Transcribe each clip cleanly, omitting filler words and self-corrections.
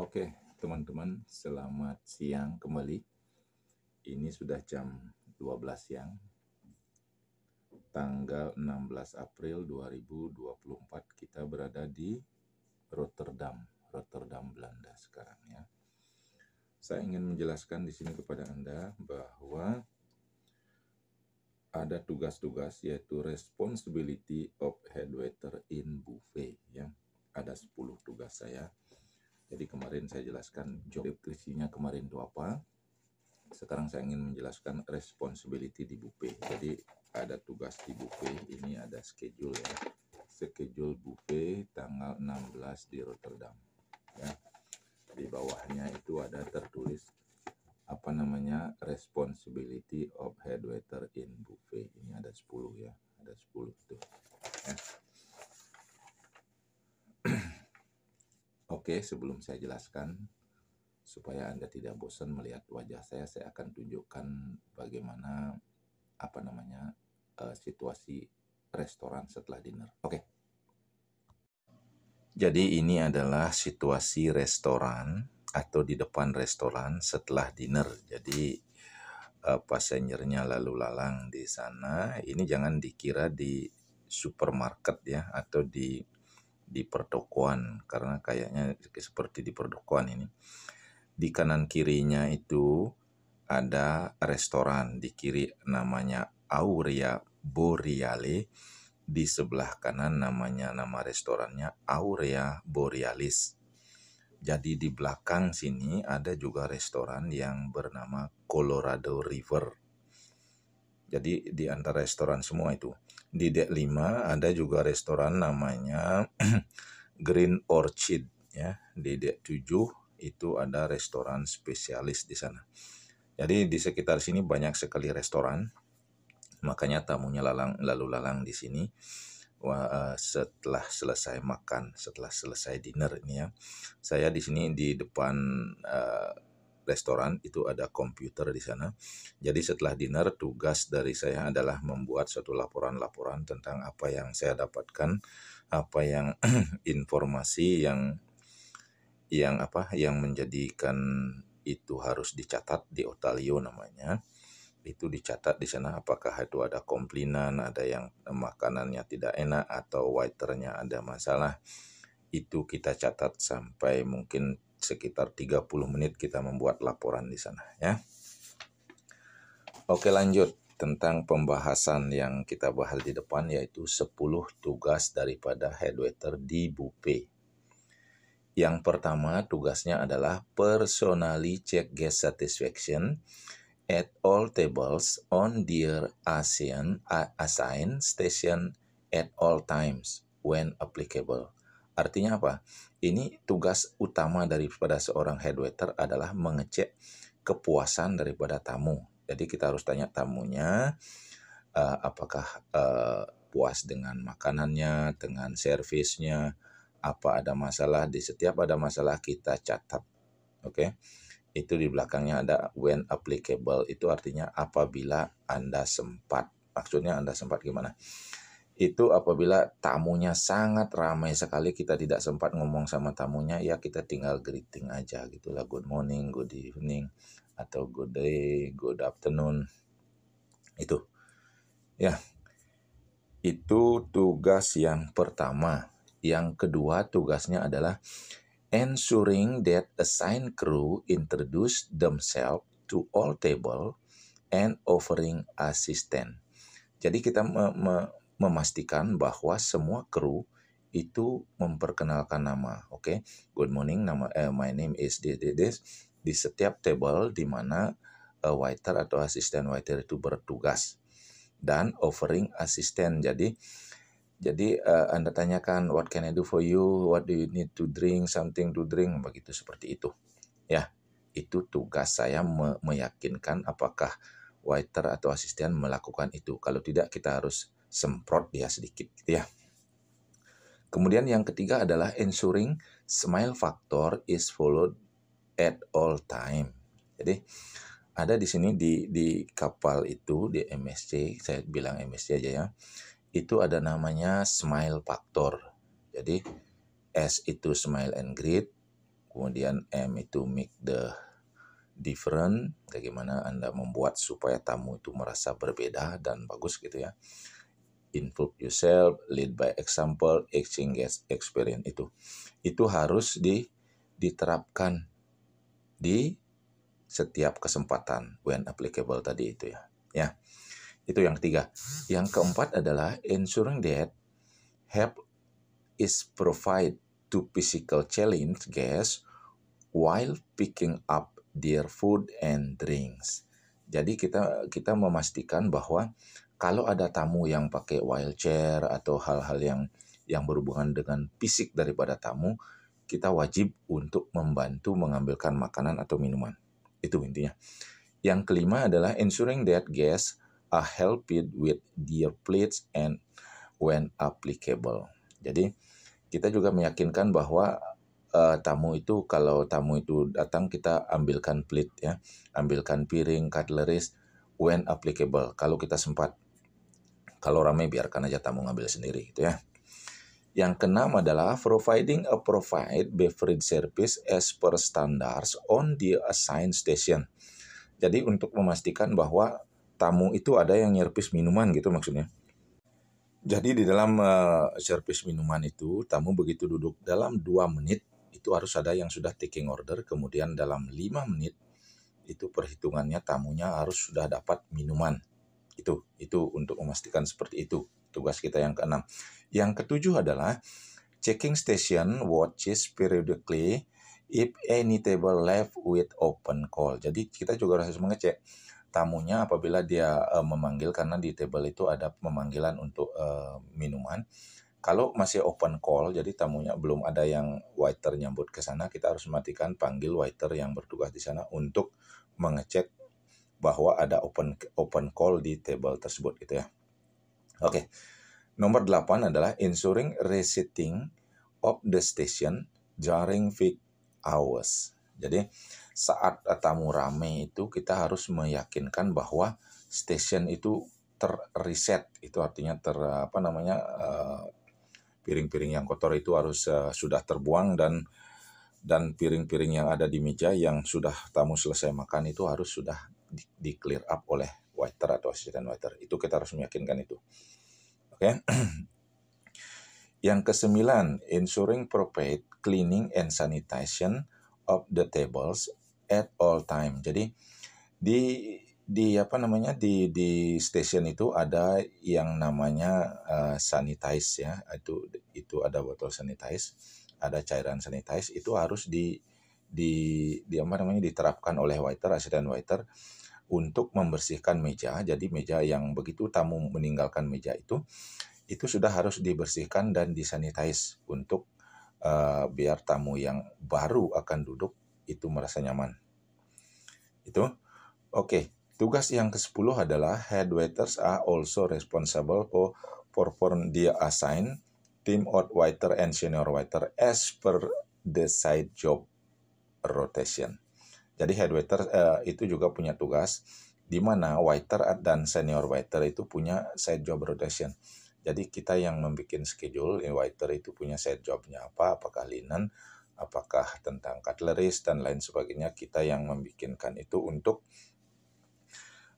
Oke, teman-teman, selamat siang kembali. Ini sudah jam 12 siang, tanggal 16 April 2024. Kita berada di Rotterdam, Belanda sekarang ya. Saya ingin menjelaskan di sini kepada Anda bahwa ada tugas-tugas yaitu responsibility of head waiter in buffet ya. Ada 10 tugas saya. Jadi kemarin saya jelaskan job deskripsinya kemarin itu apa. Sekarang saya ingin menjelaskan responsibility di buffet. Jadi ada tugas di buffet, ini ada schedule ya. Schedule buffet tanggal 16 di Rotterdam. Ya. Di bawahnya itu ada tertulis responsibility of head waiter in buffet. Ini ada 10 ya. Ada 10 itu. Ya. Oke, sebelum saya jelaskan, supaya Anda tidak bosan melihat wajah saya akan tunjukkan bagaimana situasi restoran setelah dinner. Oke. Jadi ini adalah situasi restoran atau di depan restoran setelah dinner. Jadi passengernya lalu lalang di sana. Ini jangan dikira di supermarket ya atau di pertokoan, karena kayaknya seperti di pertokoan ini. Di kanan kirinya itu ada restoran, di kiri namanya Aurea Boreale, di sebelah kanan nama restorannya Aurea Borealis. Jadi di belakang sini ada juga restoran yang bernama Colorado River. Jadi di antara restoran semua itu. Di dek 5 ada juga restoran namanya Green Orchid ya. Di dek 7 itu ada restoran spesialis di sana. Jadi di sekitar sini banyak sekali restoran. Makanya tamunya lalu lalang di sini. Setelah selesai makan, setelah selesai dinner ini ya. Saya di sini di depan restoran itu ada komputer di sana. Jadi setelah dinner tugas dari saya adalah membuat suatu laporan-laporan tentang apa yang saya dapatkan, apa yang informasi yang menjadikan itu harus dicatat di Otalio namanya. Itu dicatat di sana, apakah itu ada komplainan, ada yang makanannya tidak enak atau waiternya ada masalah. Itu kita catat sampai mungkin sekitar 30 menit kita membuat laporan di sana ya. Oke, lanjut tentang pembahasan yang kita bahas di depan, yaitu 10 tugas daripada head waiter di buffet. Yang pertama tugasnya adalah personally check guest satisfaction at all tables on their assigned station at all times when applicable. Artinya apa? Ini tugas utama daripada seorang head waiter adalah mengecek kepuasan daripada tamu. Jadi kita harus tanya tamunya apakah puas dengan makanannya, dengan servisnya, apa ada masalah. Di setiap ada masalah kita catat. Oke. Itu di belakangnya ada when applicable, itu artinya apabila Anda sempat. Maksudnya Anda sempat gimana? Itu apabila tamunya sangat ramai sekali, kita tidak sempat ngomong sama tamunya, ya kita tinggal greeting aja gitulah, good morning, good evening, atau good day, good afternoon. Itu. Ya. Itu tugas yang pertama. Yang kedua tugasnya adalah ensuring that assigned crew introduce themselves to all table and offering assistance. Jadi kita memastikan bahwa semua kru itu memperkenalkan nama. Oke, good morning, my name is this. Di setiap table di mana waiter atau asisten waiter itu bertugas, dan offering assistance. Jadi Anda tanyakan, what can I do for you? What do you need to drink? Something to drink, begitu seperti itu. Ya, itu tugas saya meyakinkan apakah waiter atau asisten melakukan itu. Kalau tidak, kita harus semprot dia sedikit gitu ya. Kemudian yang ketiga adalah ensuring smile factor is followed at all time. Jadi ada di sini di kapal itu, di MSC, saya bilang MSC aja ya. Itu ada namanya smile factor. Jadi S itu smile and greet, Kemudian M itu make the different, bagaimana Anda membuat supaya tamu itu merasa berbeda dan bagus gitu ya. Involve yourself, lead by example, exchange experience itu harus diterapkan di setiap kesempatan when applicable tadi itu ya. Ya. Itu yang ketiga. Yang keempat adalah ensuring that help is provided to physical challenge guests while picking up their food and drinks. Jadi kita memastikan bahwa kalau ada tamu yang pakai wheelchair atau hal-hal yang berhubungan dengan fisik daripada tamu, kita wajib untuk membantu mengambilkan makanan atau minuman. Itu intinya. Yang kelima adalah ensuring that guests are helped with their plates and when applicable. Jadi kita juga meyakinkan bahwa kalau tamu itu datang kita ambilkan plate ya, ambilkan piring, cutleries when applicable. Kalau kita sempat, kalau ramai biarkan aja tamu ngambil sendiri gitu ya. Yang keenam adalah providing a beverage service as per standards on the assigned station. Jadi untuk memastikan bahwa tamu itu ada yang nyervis minuman gitu maksudnya. Jadi di dalam servis minuman itu, tamu begitu duduk dalam 2 menit, itu harus ada yang sudah taking order, kemudian dalam 5 menit, itu perhitungannya tamunya harus sudah dapat minuman. Itu untuk memastikan seperti itu, tugas kita yang keenam. Yang ketujuh adalah, checking station watches periodically if any table left with open call. Jadi kita juga harus mengecek tamunya apabila dia memanggil, karena di table itu ada pemanggilan untuk minuman. Kalau masih open call, jadi tamunya belum ada yang waiter nyambut ke sana, kita harus matikan, panggil waiter yang bertugas di sana untuk mengecek bahwa ada open call di table tersebut gitu ya. Oke. Nomor 8 adalah ensuring reseating of the station during peak hours. Jadi saat tamu ramai itu kita harus meyakinkan bahwa station itu terreset, itu artinya piring-piring yang kotor itu harus sudah terbuang dan piring-piring yang ada di meja yang sudah tamu selesai makan itu harus sudah di clear up oleh waiter atau asisten waiter. Itu kita harus meyakinkan itu. Oke. Yang kesembilan, ensuring proper cleaning and sanitation of the tables at all time. Jadi di station itu ada yang namanya sanitize ya. Itu ada botol sanitize, ada cairan sanitize, itu harus diterapkan oleh waiter, asisten waiter untuk membersihkan meja. Jadi meja yang begitu tamu meninggalkan meja itu sudah harus dibersihkan dan disanitize untuk biar tamu yang baru akan duduk itu merasa nyaman. Itu. Oke. Tugas yang ke-10 adalah head waiters are also responsible for their assigned team of waiter and senior waiter as per the side job rotation. Jadi head waiter itu juga punya tugas di mana waiter dan senior waiter itu punya side job rotation. Jadi kita yang membuat schedule, waiter itu punya side jobnya apa, apakah linen, apakah tentang cutleries dan lain sebagainya, kita yang membikinkan itu untuk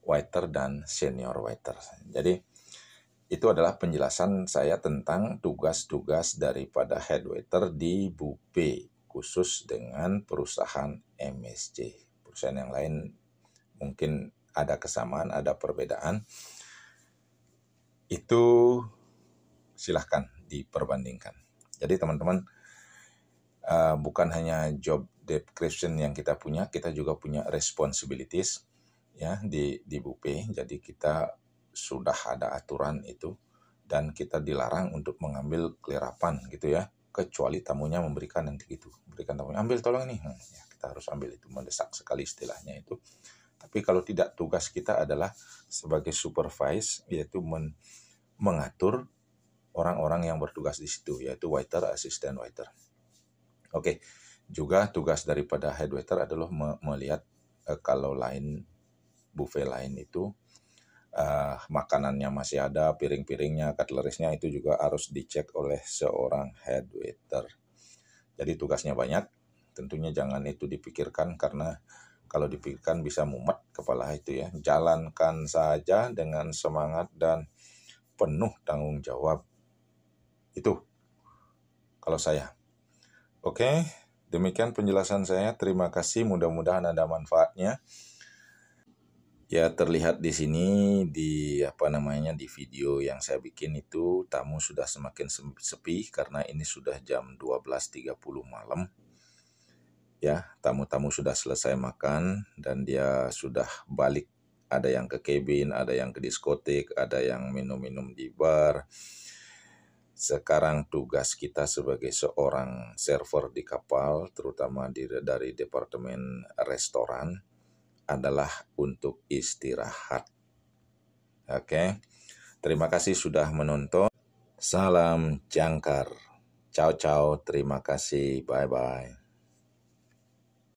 waiter dan senior waiter. Jadi itu adalah penjelasan saya tentang tugas-tugas daripada head waiter di buffet khusus dengan perusahaan MSC. Perusahaan yang lain mungkin ada kesamaan, ada perbedaan. Itu silahkan diperbandingkan. Jadi teman-teman, bukan hanya job description yang kita punya, kita juga punya responsibilities ya di buffet. Jadi kita sudah ada aturan itu dan kita dilarang untuk mengambil kelirapan gitu ya, kecuali tamunya memberikan nanti gitu. Berikan tamunya, ambil tolong ini. Ya, kita harus ambil, itu mendesak sekali istilahnya itu. Tapi kalau tidak, tugas kita adalah sebagai supervise, yaitu mengatur orang-orang yang bertugas di situ, yaitu waiter, asisten waiter. Oke, juga tugas daripada head waiter adalah melihat kalau buffet lain itu makanannya masih ada, piring-piringnya, cutleries-nya itu juga harus dicek oleh seorang head waiter. Jadi tugasnya banyak. tentunya jangan itu dipikirkan, karena kalau dipikirkan bisa mumet kepala itu ya. Jalankan saja dengan semangat dan penuh tanggung jawab. Itu kalau saya. Oke, demikian penjelasan saya. Terima kasih, mudah-mudahan ada manfaatnya. Ya, terlihat di sini di di video yang saya bikin itu tamu sudah semakin sepi karena ini sudah jam 12.30 malam. Ya, tamu-tamu sudah selesai makan dan dia sudah balik. Ada yang ke cabin, ada yang ke diskotik, ada yang minum-minum di bar. Sekarang tugas kita sebagai seorang server di kapal, terutama dari departemen restoran, adalah untuk istirahat. Oke, terima kasih sudah menonton. Salam jangkar. Ciao, ciao. Terima kasih. Bye-bye.